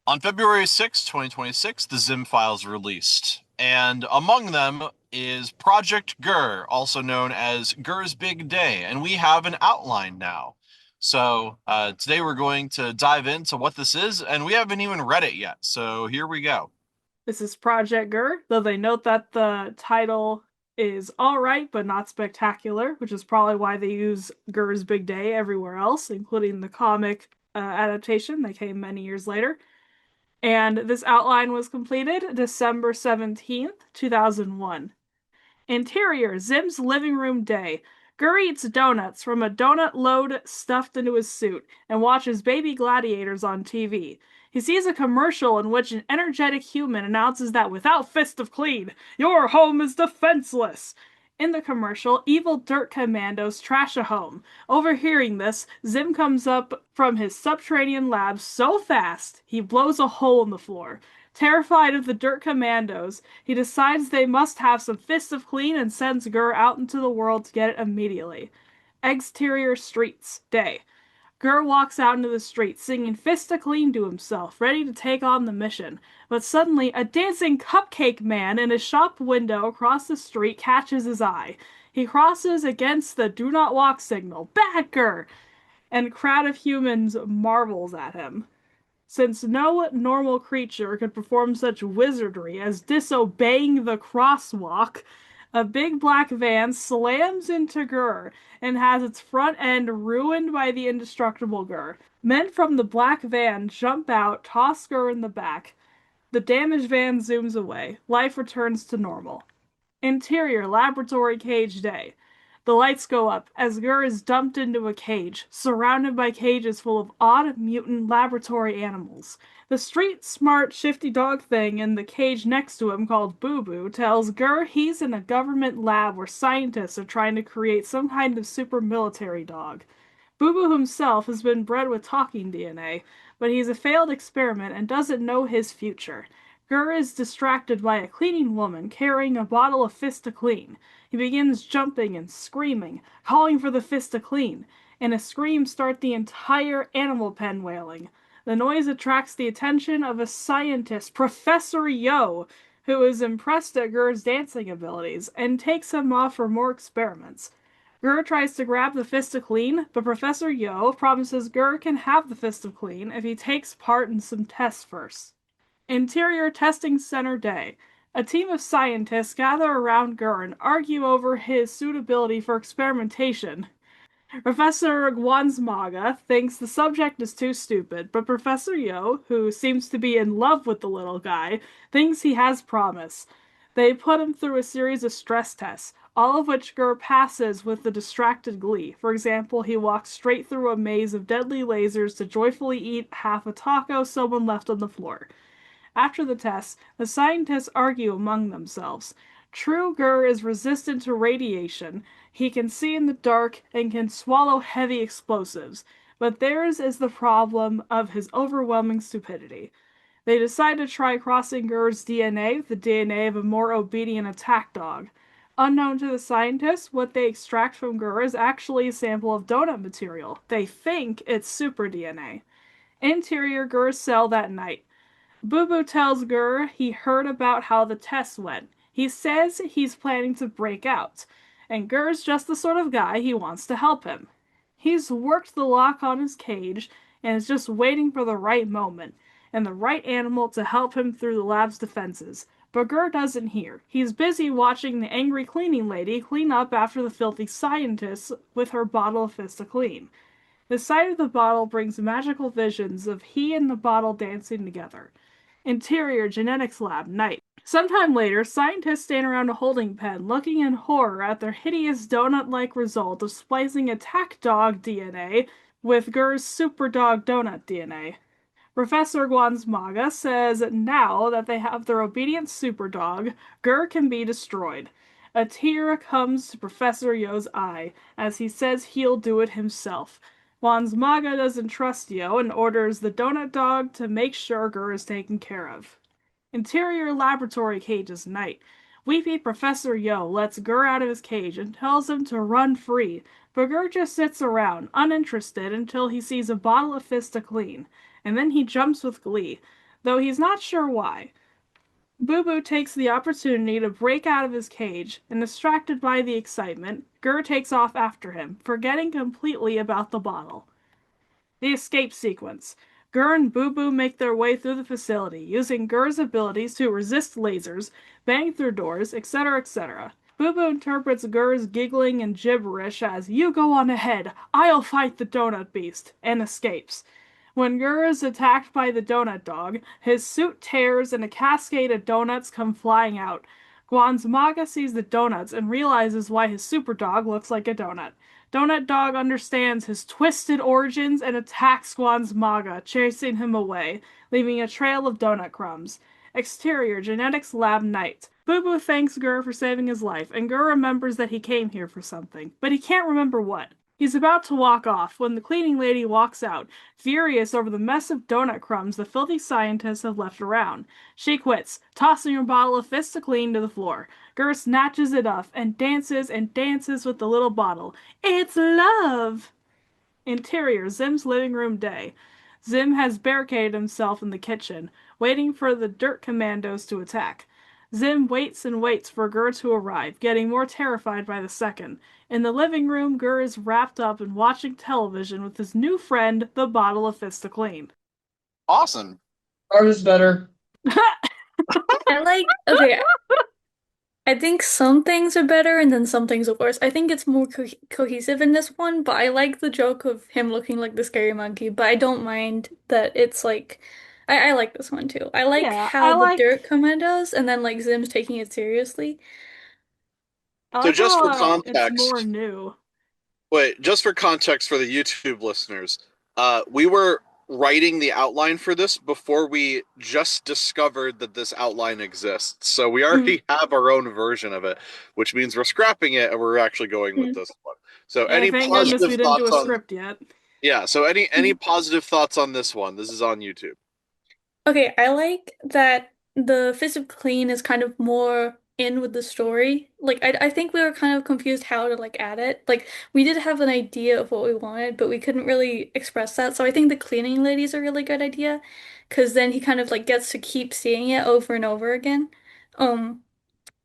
On February 6, 2026, the ZIM files released, and among them is Project GIR, also known as GIR's Big Day, and we have an outline now. So today we're going to dive into what this is, and we haven't even read it yet, so here we go. This is Project GIR, though they note that the title is alright but not spectacular, which is probably why they use GIR's Big Day everywhere else, including the comic adaptation that came many years later. And this outline was completed December 17th, 2001. Interior, Zim's living room day. GIR eats donuts from a donut load stuffed into his suit and watches baby gladiators on TV. He sees a commercial in which an energetic human announces that without Fist of Clean, your home is defenseless. In the commercial, evil dirt commandos trash a home. Overhearing this, Zim comes up from his subterranean lab so fast he blows a hole in the floor. Terrified of the Dirt Commandos, he decides they must have some Fists of Clean and sends GIR out into the world to get it immediately. Exterior streets, day. GIR walks out into the street, singing Fist of Clean to himself, ready to take on the mission. But suddenly, a dancing cupcake man in a shop window across the street catches his eye. He crosses against the do not walk signal. Bad GIR! And a crowd of humans marvels at him. Since no normal creature could perform such wizardry as disobeying the crosswalk, a big black van slams into GIR and has its front end ruined by the indestructible GIR. Men from the black van jump out, toss GIR in the back. The damaged van zooms away. Life returns to normal. Interior laboratory cage day. The lights go up as GIR is dumped into a cage, surrounded by cages full of odd mutant laboratory animals. The street smart shifty dog thing in the cage next to him, called Boo Boo, tells GIR he's in a government lab where scientists are trying to create some kind of super military dog. Boo Boo himself has been bred with talking DNA, but he's a failed experiment and doesn't know his future. GIR is distracted by a cleaning woman carrying a bottle of Fist to Clean. He begins jumping and screaming, calling for the Fist to Clean, and his screams start the entire animal pen wailing. The noise attracts the attention of a scientist, Professor Yo, who is impressed at GIR's dancing abilities and takes him off for more experiments. GIR tries to grab the Fist of Clean, but Professor Yo promises GIR can have the Fist of Clean if he takes part in some tests first. Interior Testing Center Day. A team of scientists gather around GIR and argue over his suitability for experimentation. Professor Guansmaga thinks the subject is too stupid, but Professor Yo, who seems to be in love with the little guy, thinks he has promise. They put him through a series of stress tests, all of which GIR passes with the distracted glee. For example, he walks straight through a maze of deadly lasers to joyfully eat half a taco someone left on the floor. After the tests, the scientists argue among themselves. True GIR is resistant to radiation, he can see in the dark, and can swallow heavy explosives, but theirs is the problem of his overwhelming stupidity. They decide to try crossing GIR's DNA with the DNA of a more obedient attack dog. Unknown to the scientists, what they extract from GIR is actually a sample of donut material. They think it's super DNA. Interior GIR's cell that night. Boo Boo tells GIR he heard about how the tests went. He says he's planning to break out, and GIR's just the sort of guy he wants to help him. He's worked the lock on his cage and is just waiting for the right moment and the right animal to help him through the lab's defenses. But GIR doesn't hear. He's busy watching the angry cleaning lady clean up after the filthy scientists with her bottle of Fist to Clean. The sight of the bottle brings magical visions of he and the bottle dancing together. Interior Genetics Lab, night. Sometime later, scientists stand around a holding pen looking in horror at their hideous donut-like result of splicing attack dog DNA with GIR's super dog donut DNA. Professor Guansmaga says now that they have their obedient super dog, GIR can be destroyed. A tear comes to Professor Yo's eye as he says he'll do it himself. Wansmaga doesn't trust Yo and orders the donut dog to make sure GIR is taken care of. Interior laboratory cages night. Weepy Professor Yo lets GIR out of his cage and tells him to run free, but GIR just sits around, uninterested, until he sees a bottle of Fist to Clean, and then he jumps with glee. though he's not sure why. Boo Boo takes the opportunity to break out of his cage, and distracted by the excitement, Gur takes off after him, forgetting completely about the bottle. The escape sequence. Gur and Boo Boo make their way through the facility, using Gur's abilities to resist lasers, bang through doors, etc., etc. Boo Boo interprets Gur's giggling and gibberish as, "You go on ahead, I'll fight the donut beast," and escapes. When Gur is attacked by the donut dog, his suit tears and a cascade of donuts come flying out. Guansmaga sees the donuts and realizes why his super dog looks like a donut. Donut Dog understands his twisted origins and attacks Guansmaga, chasing him away, leaving a trail of donut crumbs. Exterior Genetics Lab Night. Boo Boo thanks Gur for saving his life, and Gur remembers that he came here for something, but he can't remember what. He's about to walk off when the cleaning lady walks out, furious over the mess of donut crumbs the filthy scientists have left around. She quits, tossing her bottle of Fist-to-Clean to the floor. Gur snatches it up and dances with the little bottle. It's love! Interior Zim's living room day. Zim has barricaded himself in the kitchen, waiting for the dirt commandos to attack. Zim waits and waits for Gur to arrive, getting more terrified by the second. In the living room, Gur is wrapped up in watching television with his new friend, the bottle of Fist-to-Clean. Awesome. Art is better. I like, okay, I think some things are better and then some things are worse. I think it's more cohesive in this one, but I like the joke of him looking like the scary monkey, but I don't mind that it's like, I like this one too. I like Yeah, how the dirt commandos and then like Zim's taking it seriously. I So like just for how it's more context, new. wait, just for context for the YouTube listeners, we were writing the outline for this before we just discovered that this outline exists. So we Mm, already have our own version of it, which means we're scrapping it and we're actually going with mm. this one. So Yeah, any thank goodness we positive didn't do thoughts a on, script yet. yeah, so any Mm. positive thoughts on this one? This is on YouTube. Okay, I like that the physical clean is kind of more in with the story. Like I think we were kind of confused how to like add it. Like we did have an idea of what we wanted, but we couldn't really express that. So I think the cleaning lady is a really good idea, because then he kind of like gets to keep seeing it over and over again. Um,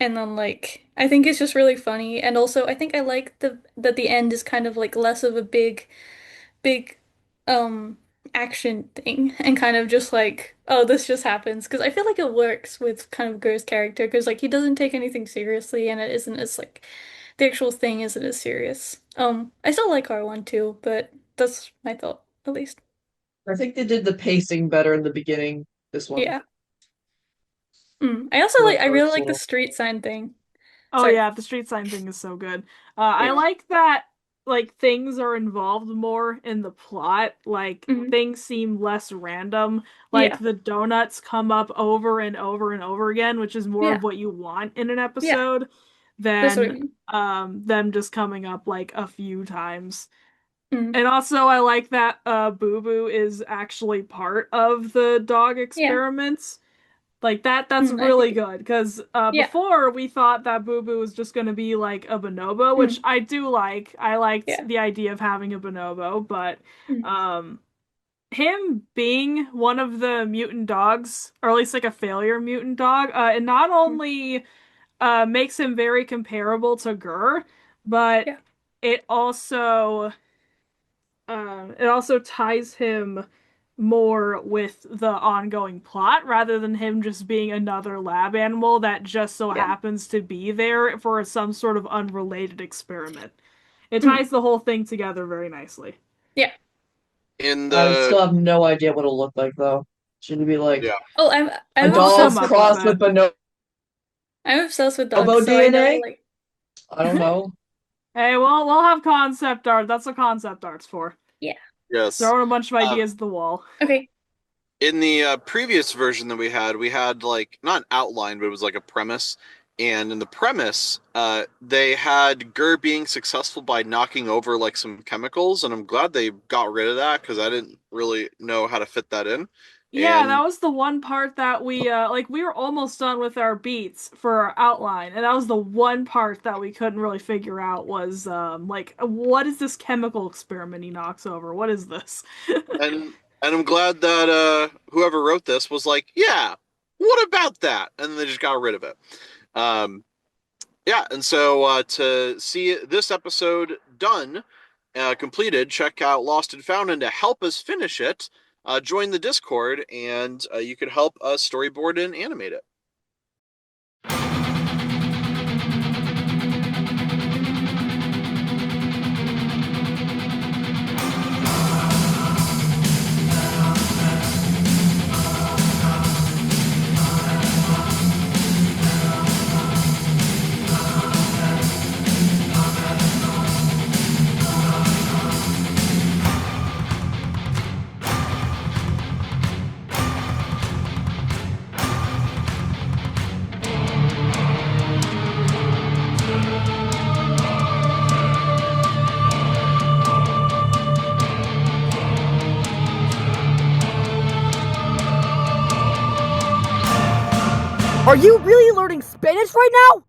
and then like I think it's just really funny. And also I think I like the end is kind of like less of a big um action thing and kind of just like, oh, this just happens, because I feel like it works with kind of Gur's character because like he doesn't take anything seriously and it isn't as like the actual thing isn't as serious. I still like R1 too, but that's my thought at least. I think they did the pacing better in the beginning. This one. Yeah. I also like, The I really art's a like the little. street sign thing. Oh Sorry. yeah, the street sign thing is so good. I Yeah. like that like things are involved more in the plot. Like hmm things seem less random. Like Yeah. the donuts come up over and over and over again, which is more of Yeah. what you want in an Yeah. episode That's what I than mean. them just coming up like a few times. Mm. And also I like that Boo Boo is actually part of the dog Yeah. experiments. Like that's I really think good because yeah. before we thought that Boo Boo was just gonna be like a bonobo, which Mm. I do like. I liked Yeah. the idea of having a bonobo, but Mm. um him being one of the mutant dogs, or at least like a failure mutant dog, it not Mm. only makes him very comparable to Gur, but Yeah. it also it also ties him more with the ongoing plot rather than him just being another lab animal that just so Yeah. happens to be there for some sort of unrelated experiment. It Mm. ties the whole thing together very nicely. Yeah. In I the still have no idea what it'll look like though. Should it be like Yeah. Oh, a I'm We'll come dog obsessed up with with crossed dogs. with that. bonobo I'm obsessed with dogs, so I know DNA? like I don't know. Hey, well, we'll have concept art. That's what concept art's for. yeah. yes. Throwing a bunch of Um, ideas at the wall. Okay. in the previous version that we had like not an outline, but it was like a premise. And in the premise, they had Gur being successful by knocking over like some chemicals, and I'm glad they got rid of that because I didn't really know how to fit that in. Yeah, that And was the one part that we like we were almost done with our beats for our outline, and that was the one part that we couldn't really figure out was like what is this chemical experiment he knocks over? What is this? and And I'm glad that whoever wrote this was like, yeah, what about that? And they just got rid of it. Um, yeah, and so to see this episode done, completed, check out Lost and Found, and to help us finish it, join the Discord, and you can help us storyboard and animate it. Are you really learning Spanish right now?